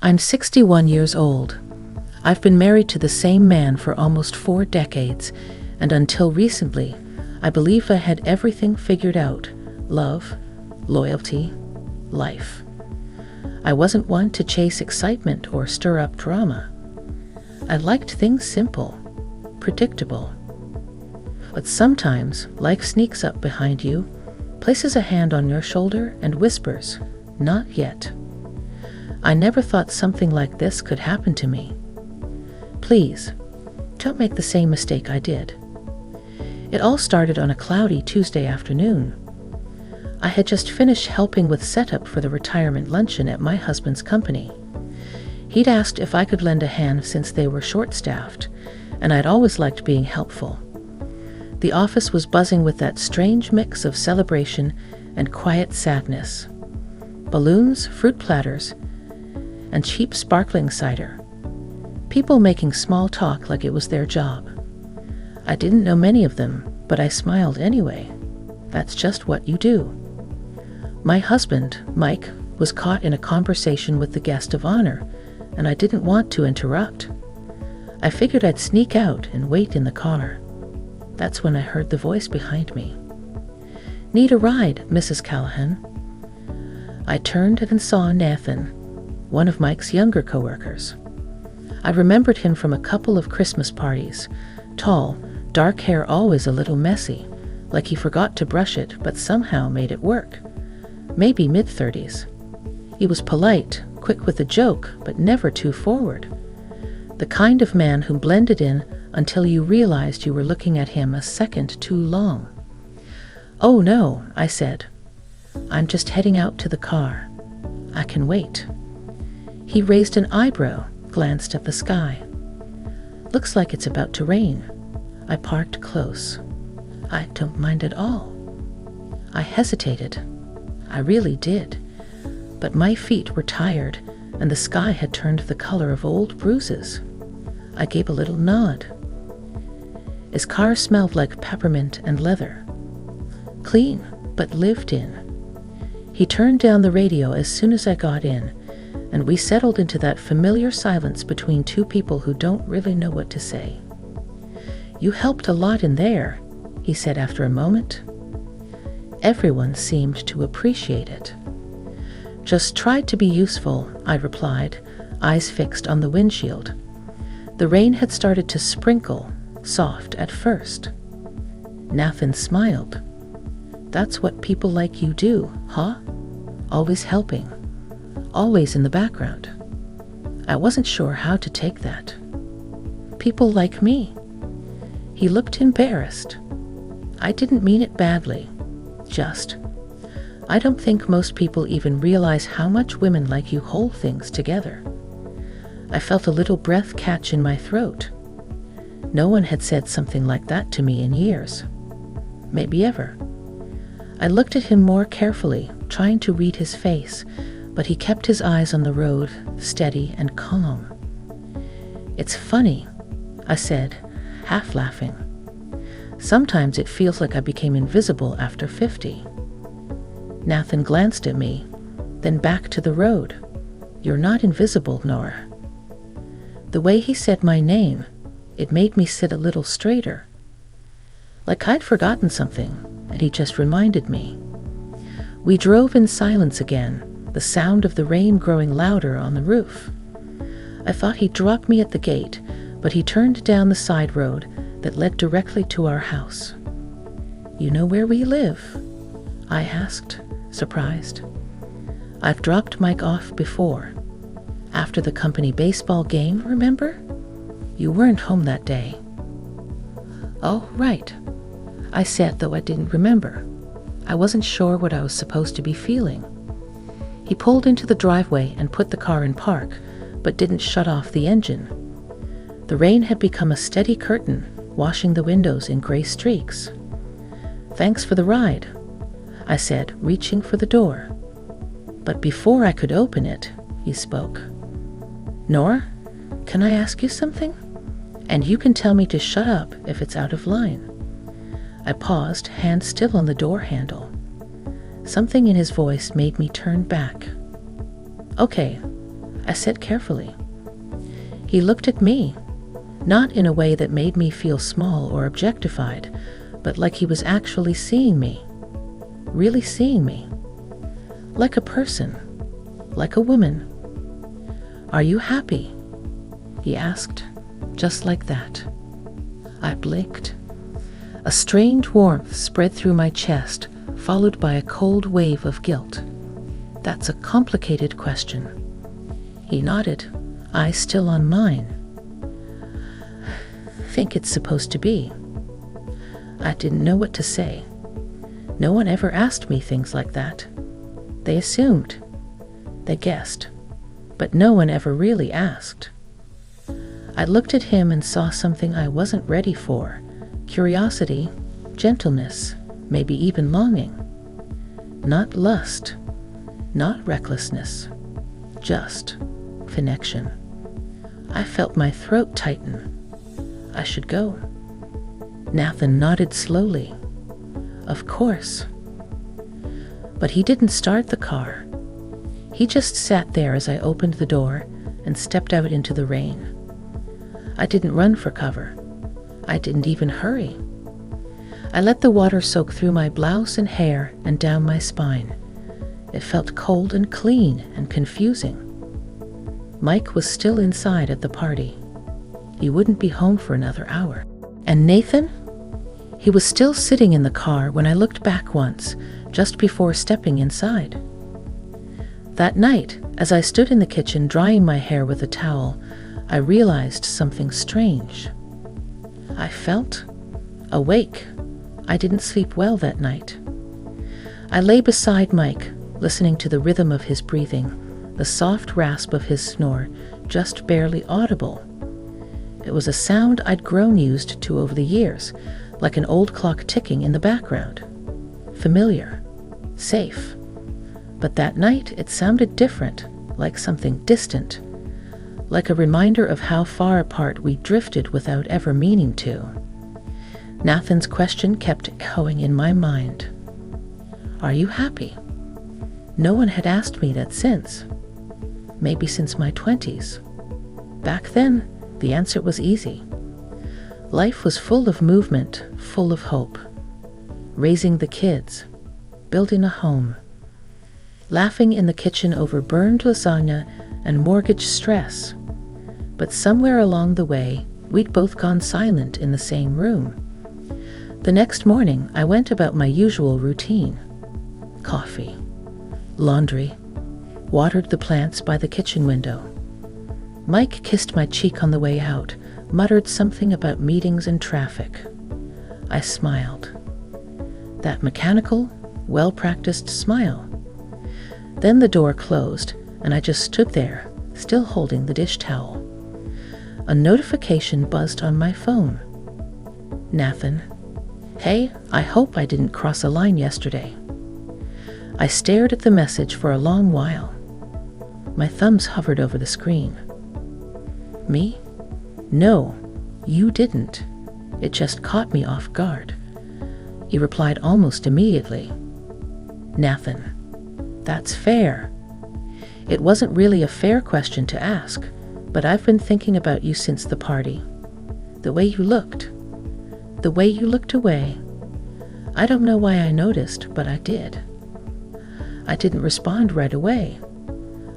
I'm 61 years old. I've been married to the same man for almost 4 decades, and until recently, I believe I had everything figured out: love, loyalty, life. I wasn't one to chase excitement or stir up drama. I liked things simple, predictable. But sometimes life sneaks up behind you, places a hand on your shoulder, and whispers, "Not yet." I never thought something like this could happen to me. Please, don't make the same mistake I did. It all started on a cloudy Tuesday afternoon. I had just finished helping with setup for the retirement luncheon at my husband's company. He'd asked if I could lend a hand since they were short-staffed, and I'd always liked being helpful. The office was buzzing with that strange mix of celebration and quiet sadness. Balloons, fruit platters, and cheap sparkling cider. People making small talk like it was their job. I didn't know many of them, but I smiled anyway. That's just what you do. My husband, Mike, was caught in a conversation with the guest of honor, and I didn't want to interrupt. I figured I'd sneak out and wait in the car. That's when I heard the voice behind me. "Need a ride, Mrs. Callahan?" I turned and saw Nathan, one of Mike's younger coworkers. I remembered him from a couple of Christmas parties. Tall, dark hair, always a little messy, like he forgot to brush it but somehow made it work. Maybe mid-30s. He was polite, quick with a joke, but never too forward. The kind of man who blended in until you realized you were looking at him a second too long. "Oh no," I said. "I'm just heading out to the car. I can wait." He raised an eyebrow, glanced at the sky. "Looks like it's about to rain." I parked close. "I don't mind at all." I hesitated. I really did. But my feet were tired, and the sky had turned the color of old bruises. I gave a little nod. His car smelled like peppermint and leather. Clean, but lived in. He turned down the radio as soon as I got in, and we settled into that familiar silence between two people who don't really know what to say. "You helped a lot in there," he said after a moment. Everyone seemed to appreciate it. "Just tried to be useful," I replied, eyes fixed on the windshield. The rain had started to sprinkle, soft at first. Nathan smiled. "That's what people like you do, huh? Always helping. Always in the background." I wasn't sure how to take that. People like me. He looked embarrassed. I didn't mean it badly. Just, I don't think most people even realize how much women like you hold things together. I felt a little breath catch in my throat. No one had said something like that to me in years. Maybe ever. I looked at him more carefully, trying to read his face, but he kept his eyes on the road, steady and calm. "It's funny," I said, half laughing. "Sometimes it feels like I became invisible after 50. Nathan glanced at me, then back to the road. "You're not invisible, Nora." The way he said my name, it made me sit a little straighter. Like I'd forgotten something, and he just reminded me. We drove in silence again, the sound of the rain growing louder on the roof. I thought he'd drop me at the gate, but he turned down the side road that led directly to our house. "You know where we live?" I asked, surprised. "I've dropped Mike off before. After the company baseball game, remember? You weren't home that day." "Oh, right," I said, though I didn't remember. I wasn't sure what I was supposed to be feeling. He pulled into the driveway and put the car in park, but didn't shut off the engine. The rain had become a steady curtain, washing the windows in gray streaks. "Thanks for the ride," I said, reaching for the door. But before I could open it, he spoke. "Nora, can I ask you something? And you can tell me to shut up if it's out of line." I paused, hand still on the door handle. Something in his voice made me turn back. "Okay, I said carefully. He looked at me, not in a way that made me feel small or objectified, but like he was actually seeing me, really seeing me, like a person, like a woman. "Are you happy?" he asked, just like that. I blinked. A strange warmth spread through my chest, followed by a cold wave of guilt. "That's a complicated question." He nodded, eyes still on mine. "Think it's supposed to be." I didn't know what to say. No one ever asked me things like that. They assumed. They guessed. But no one ever really asked. I looked at him and saw something I wasn't ready for. Curiosity, gentleness, maybe even longing. Not lust, not recklessness, just connection. I felt my throat tighten. I should go. Nathan nodded slowly. Of course. But he didn't start the car. He just sat there as I opened the door and stepped out into the rain. I didn't run for cover. I didn't even hurry. I let the water soak through my blouse and hair and down my spine. It felt cold and clean and confusing. Mike was still inside at the party. He wouldn't be home for another hour. And Nathan? He was still sitting in the car when I looked back once, just before stepping inside. That night, as I stood in the kitchen drying my hair with a towel, I realized something strange. I felt awake. I didn't sleep well that night. I lay beside Mike, listening to the rhythm of his breathing, the soft rasp of his snore, just barely audible. It was a sound I'd grown used to over the years, like an old clock ticking in the background. Familiar, safe. But that night it sounded different, like something distant, like a reminder of how far apart we drifted without ever meaning to. Nathan's question kept echoing in my mind. "Are you happy?" No one had asked me that since. Maybe since my 20s. Back then, the answer was easy. Life was full of movement, full of hope. Raising the kids, building a home, laughing in the kitchen over burned lasagna and mortgage stress. But somewhere along the way, we'd both gone silent in the same room. The next morning, I went about my usual routine. Coffee, laundry, watered the plants by the kitchen window. Mike kissed my cheek on the way out, muttered something about meetings and traffic. I smiled. That mechanical, well-practiced smile. Then the door closed, and I just stood there, still holding the dish towel. A notification buzzed on my phone. "Nathan. Hey, I hope I didn't cross a line yesterday." I stared at the message for a long while. My thumbs hovered over the screen. "Me? No, you didn't. It just caught me off guard." He replied almost immediately. "Nathan, that's fair." It wasn't really a fair question to ask, but I've been thinking about you since the party. The way you looked. The way you looked away. I don't know why I noticed, but I did. I didn't respond right away.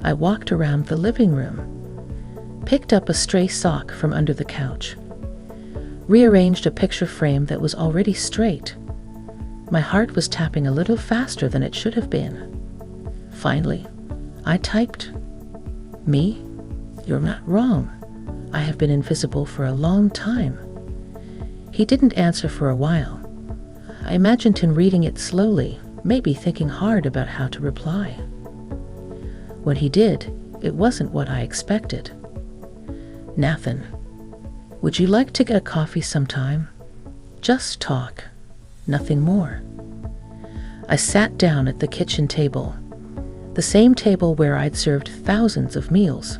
I walked around the living room, picked up a stray sock from under the couch, rearranged a picture frame that was already straight. My heart was tapping a little faster than it should have been. Finally, I typed, "Me? You're not wrong. I have been invisible for a long time." He didn't answer for a while. I imagined him reading it slowly, maybe thinking hard about how to reply. When he did, it wasn't what I expected. "Nathan, would you like to get a coffee sometime? Just talk, nothing more." I sat down at the kitchen table, the same table where I'd served thousands of meals,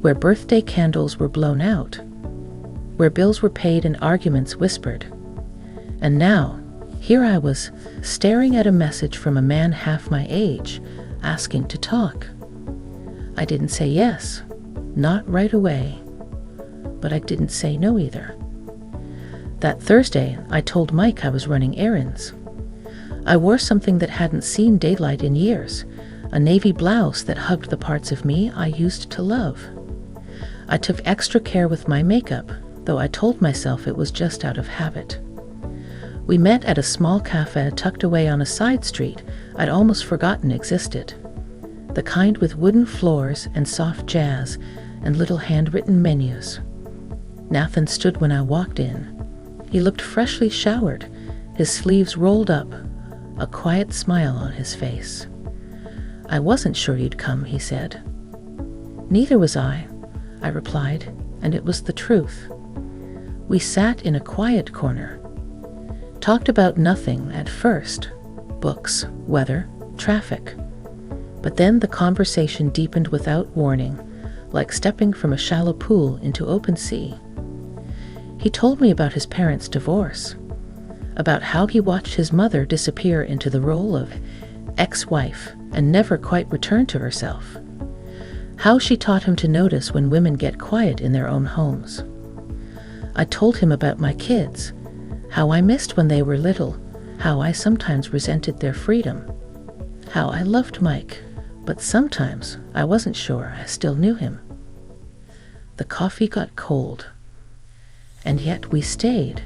where birthday candles were blown out, where bills were paid and arguments whispered. And now, here I was, staring at a message from a man half my age, asking to talk. I didn't say yes, not right away, but I didn't say no either. That Thursday, I told Mike I was running errands. I wore something that hadn't seen daylight in years, a navy blouse that hugged the parts of me I used to love. I took extra care with my makeup, though I told myself it was just out of habit. We met at a small cafe tucked away on a side street I'd almost forgotten existed. The kind with wooden floors and soft jazz and little handwritten menus. Nathan stood when I walked in. He looked freshly showered, his sleeves rolled up, a quiet smile on his face. "I wasn't sure you'd come," he said. "Neither was I replied, and it was the truth. We sat in a quiet corner, talked about nothing at first, books, weather, traffic. But then the conversation deepened without warning, like stepping from a shallow pool into open sea. He told me about his parents' divorce, about how he watched his mother disappear into the role of ex-wife and never quite return to herself, how she taught him to notice when women get quiet in their own homes. I told him about my kids, how I missed when they were little, how I sometimes resented their freedom, how I loved Mike, but sometimes I wasn't sure I still knew him. The coffee got cold, and yet we stayed.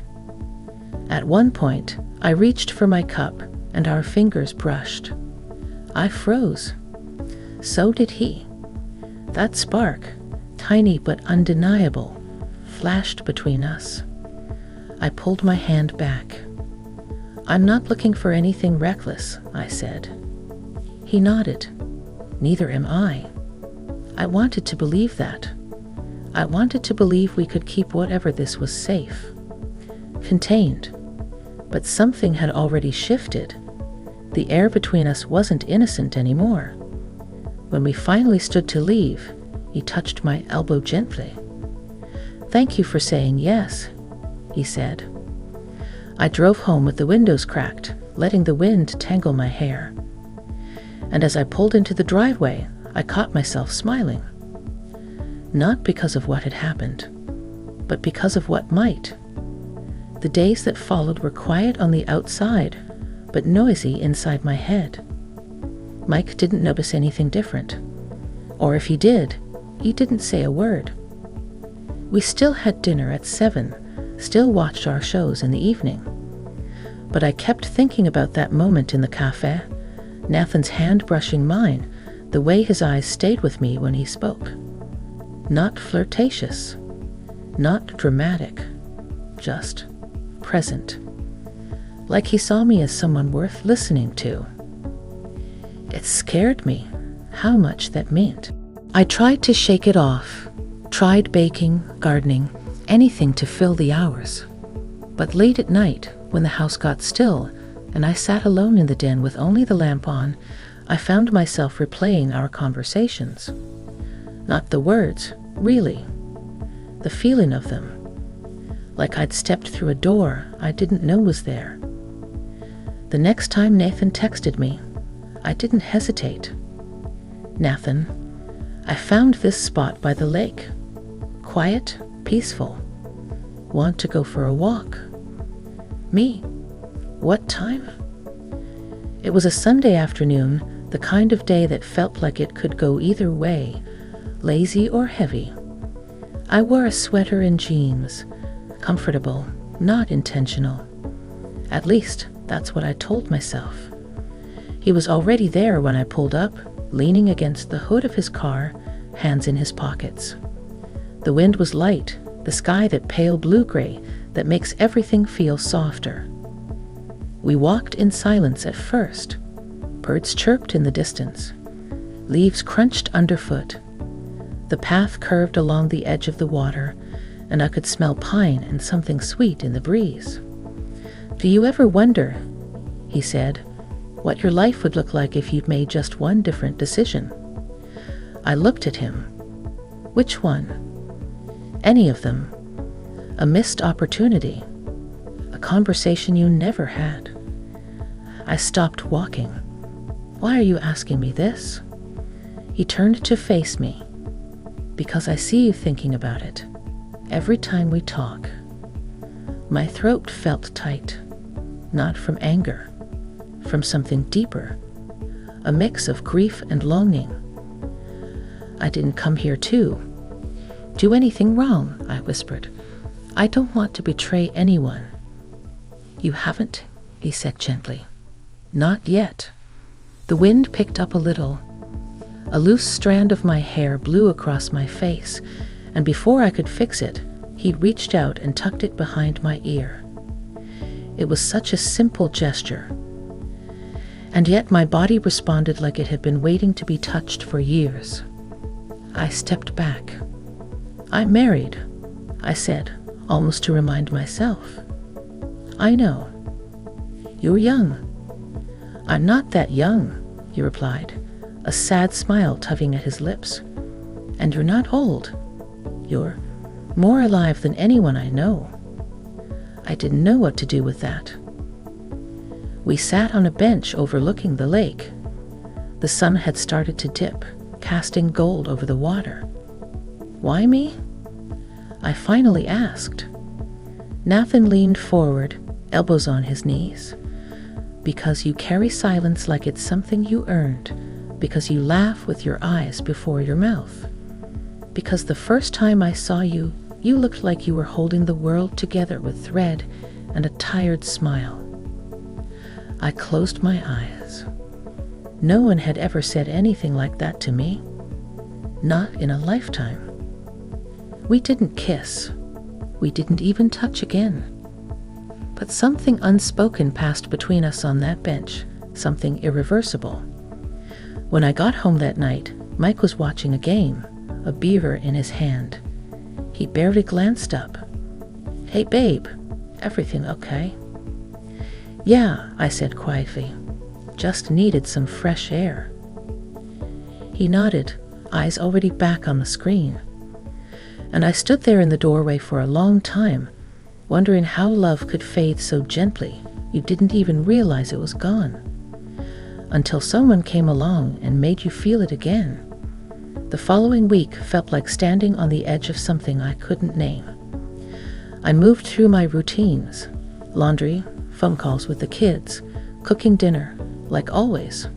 At one point, I reached for my cup, and our fingers brushed. I froze. So did he. That spark, tiny but undeniable, flashed between us. I pulled my hand back. "I'm not looking for anything reckless," I said. He nodded. "Neither am I." I wanted to believe that. I wanted to believe we could keep whatever this was safe, contained. But something had already shifted. The air between us wasn't innocent anymore. When we finally stood to leave, he touched my elbow gently. "Thank you for saying yes," he said. I drove home with the windows cracked, letting the wind tangle my hair. And as I pulled into the driveway, I caught myself smiling. Not because of what had happened, but because of what might. The days that followed were quiet on the outside, but noisy inside my head. Mike didn't notice anything different. Or if he did, he didn't say a word. We still had dinner at 7, still watched our shows in the evening. But I kept thinking about that moment in the cafe, Nathan's hand brushing mine, the way his eyes stayed with me when he spoke. Not flirtatious, not dramatic, just present. Like he saw me as someone worth listening to. It scared me how much that meant. I tried to shake it off, tried baking, gardening, anything to fill the hours. But late at night, when the house got still, and I sat alone in the den with only the lamp on, I found myself replaying our conversations. Not the words, really. The feeling of them. Like I'd stepped through a door I didn't know was there. The next time Nathan texted me, I didn't hesitate. "Nathan, I found this spot by the lake. Quiet, peaceful. Want to go for a walk?" Me? What time? It was a Sunday afternoon, the kind of day that felt like it could go either way, lazy or heavy. I wore a sweater and jeans, comfortable, not intentional. At least, that's what I told myself. He was already there when I pulled up, leaning against the hood of his car, hands in his pockets. The wind was light, the sky that pale blue-gray that makes everything feel softer. We walked in silence at first. Birds chirped in the distance. Leaves crunched underfoot. The path curved along the edge of the water, and I could smell pine and something sweet in the breeze. "Do you ever wonder," he said, "what your life would look like if you'd made just one different decision?" I looked at him. Which one? Any of them. A missed opportunity. A conversation you never had. I stopped walking. "Why are you asking me this?" He turned to face me. Because I see you thinking about it. Every time we talk. My throat felt tight. Not from anger. From something deeper. A mix of grief and longing. I didn't come here to do anything wrong, I whispered. I don't want to betray anyone. You haven't, he said gently. Not yet. The wind picked up a little. A loose strand of my hair blew across my face, and before I could fix it, he reached out and tucked it behind my ear. It was such a simple gesture. And yet my body responded like it had been waiting to be touched for years. I stepped back. I'm married, I said, almost to remind myself. I know. You're young. I'm not that young, he replied, a sad smile tugging at his lips. And you're not old. You're more alive than anyone I know. I didn't know what to do with that. We sat on a bench overlooking the lake. The sun had started to dip, casting gold over the water. Why me? I finally asked. Nathan leaned forward, elbows on his knees. Because you carry silence like it's something you earned. Because you laugh with your eyes before your mouth. Because the first time I saw you, you looked like you were holding the world together with thread and a tired smile. I closed my eyes. No one had ever said anything like that to me. Not in a lifetime. We didn't kiss. We didn't even touch again. But something unspoken passed between us on that bench, something irreversible. When I got home that night, Mike was watching a game, a beaver in his hand. He barely glanced up. Hey babe, everything okay? Yeah, I said quietly. Just needed some fresh air. He nodded, eyes already back on the screen. And I stood there in the doorway for a long time, wondering how love could fade so gently you didn't even realize it was gone. Until someone came along and made you feel it again. The following week felt like standing on the edge of something I couldn't name. I moved through my routines, laundry, phone calls with the kids, cooking dinner, like always.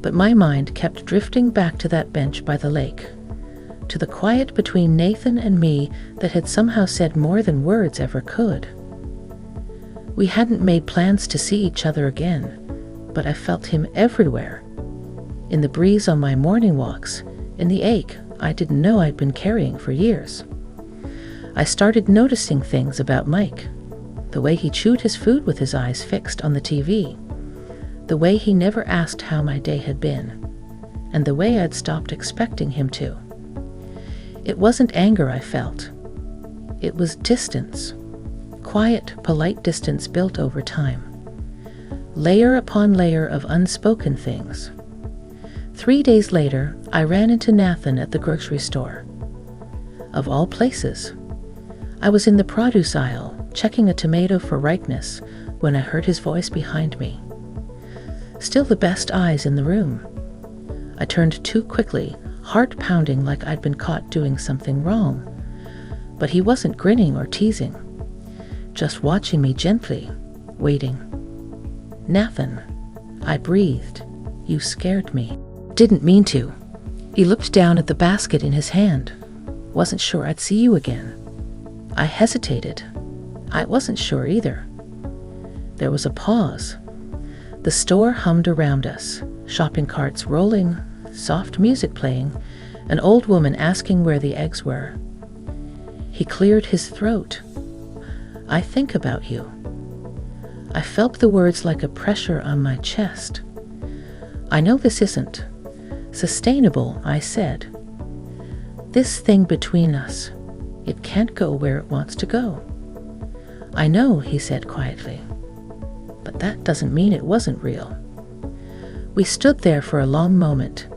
But my mind kept drifting back to that bench by the lake, to the quiet between Nathan and me that had somehow said more than words ever could. We hadn't made plans to see each other again, but I felt him everywhere. In the breeze on my morning walks, in the ache I didn't know I'd been carrying for years. I started noticing things about Mike. The way he chewed his food with his eyes fixed on the TV. The way he never asked how my day had been. And the way I'd stopped expecting him to. It wasn't anger I felt. It was distance. Quiet, polite distance built over time. Layer upon layer of unspoken things. 3 days later, I ran into Nathan at the grocery store. Of all places. I was in the produce aisle, checking a tomato for ripeness, when I heard his voice behind me. Still the best eyes in the room. I turned too quickly, heart pounding like I'd been caught doing something wrong. But he wasn't grinning or teasing, just watching me gently, waiting. Nathan, I breathed. You scared me. Didn't mean to. He looked down at the basket in his hand. Wasn't sure I'd see you again. I hesitated. I wasn't sure either. There was a pause. The store hummed around us, shopping carts rolling, soft music playing, an old woman asking where the eggs were. He cleared his throat. I think about you. I felt the words like a pressure on my chest. I know this isn't sustainable, I said. This thing between us, it can't go where it wants to go. I know, he said quietly, but that doesn't mean it wasn't real. We stood there for a long moment,